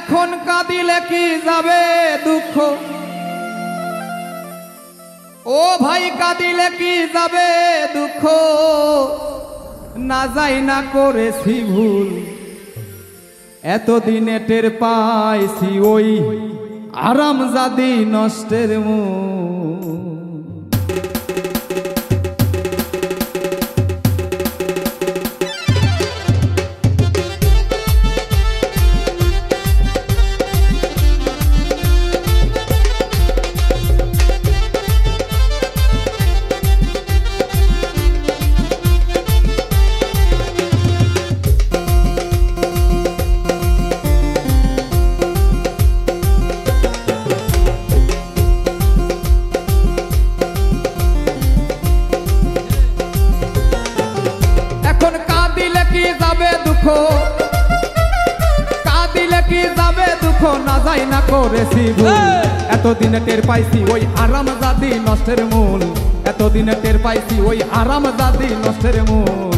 এখন কাঁদিলে কি যাবে দুঃখ, ও ভাই কাঁদিলে কি যাবে দুঃখ, না যাই না করেছি ভুল, এতদিনে টের পাইছি ওই আরামজাদি নষ্টের মূল। কাঁদিলে কি যাবে দুঃখ, না যাই না করেছি ভুল, এতদিনে টের পাইছি ওই আরামজাদি নষ্টের মূল, এতদিনে টের পাইছি ওই আরামজাদি নষ্টের মূল।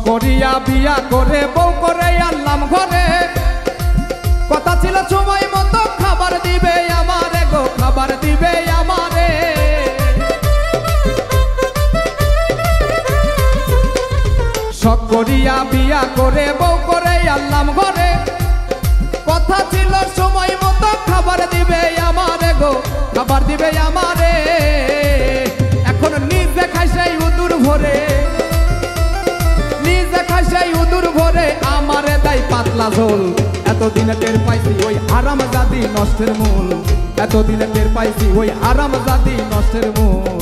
করিয়া বিয়া করে বউ করে আনলাম ঘরে, কথা ছিল সময় মতো খাবার দিবে আমারে গো, খাবার দিবে আমারে। শখ করিয়া বিয়া করে বউ করে আনলাম ঘরে, কথা ছিল সময় মতো খাবার দিবে আমারে গো, খাবার দিবে আমারে। এখন নিজে খাই সেই উদুর ভরে, সেই উদুর ভরে আমারে দাই পাতলা ঝোল, এতদিনে টের পাইছি ওই আরামজাদি নষ্টের মূল, এতদিনে টের পাইছি ওই আরামজাদি নষ্টের মূল।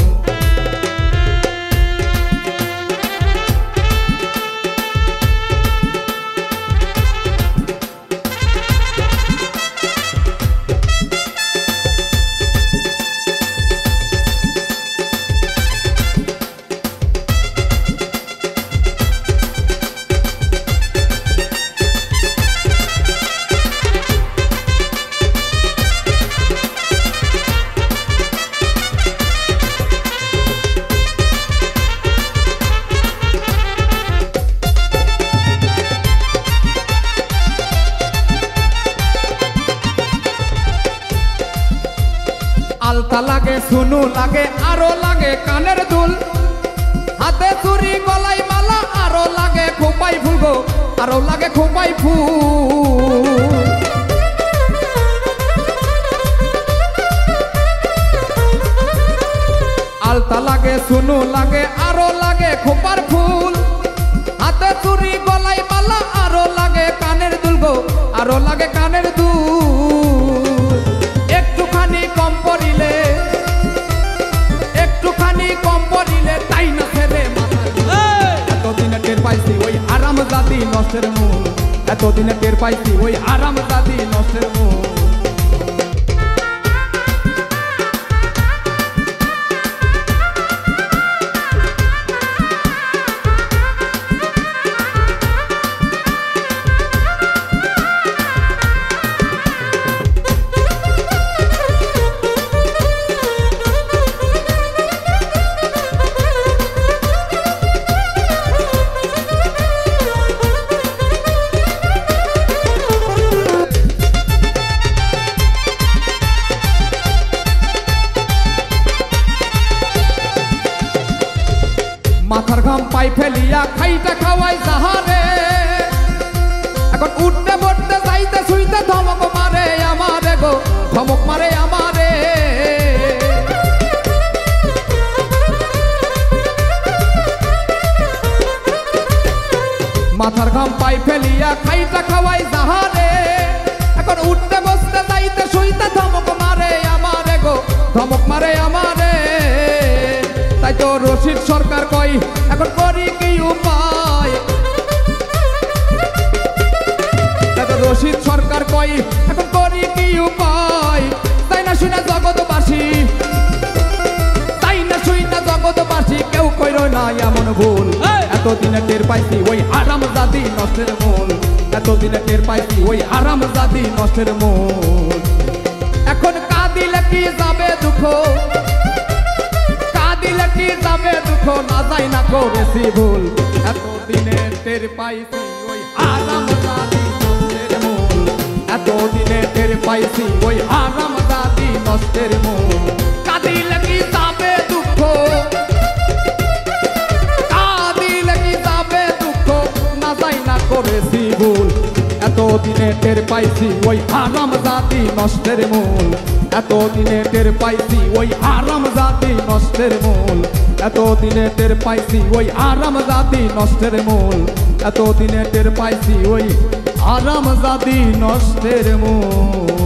আলতা লাগে সুনু লাগে আরো লাগে কানের দুল, হাতে চুরি গলায় মালা আরো লাগে খোপাই ফুল গো, আরো লাগে খোপাই ফুল। আলতা লাগে সুনু লাগে আরো লাগে খোপার ফুল, হাতে চুরি গলায় মালা আরো লাগে কানের দুল গো, আরো লাগে কানের দুল। একটুখানি কম পড়িলে, একটুখানি কম পড়িলে তাই না ছেড়ে মাথা, এতদিনে টের পাইছি ওই আরামজাদি নষ্টের মূল, এতদিনে টের পাইছি ওই আরামজাদি নষ্টের মূল। মাথার ঘাম পাই ফেলিয়া খাইটা খাওয়াই যাহারে, এখন উঠতে বসতে যাইতে শুইতে ধমক মারে আমারে গো, ধমক মারে আমারে। মাথার ঘাম পাই ফেলিয়া খাইটা খাওয়াই যাহারে, এখন উঠতে বসতে যাইতে শুইতে ধমক মারে আমারে গো, ধমক মারে আমারে। তাই তো রশিদ সরকার কই এখন করি কি উপায়, তাই তো রশিদ সরকার কই এখন এতদিনে টের পাইছি ওই হারামজাদি নষ্টের মূল, এতদিনে টের পাইছি ওই হারামজাদি নষ্টের মূল। এখন কাঁদিলে কি যাবে দুঃখ, কাঁদিলে কি যাবে দুঃখ, না যাই না করেছি ভুল। এতদিনে টের পাইছি ওই হারামজাদি নষ্টের মূল, এতদিনে টের পাইছি ওই হারামজাদি নষ্টের মূল। কাঁদিলে কি যাবে দুঃখ, কাঁদিলে কি যাবে দুঃখ, না যাই না করেছি ভুল। এতদিনে টের পাইছি ওই হারামজাদি নষ্টের মূল, এতদিনে টের পাইছি ওই হারামজাদি নষ্টের মূল, এতদিনে টের পাইছি ওই হারামজাদি নষ্টের মূল, এতদিনে টের পাইছি ওই হারামজাদি নষ্টের মূল।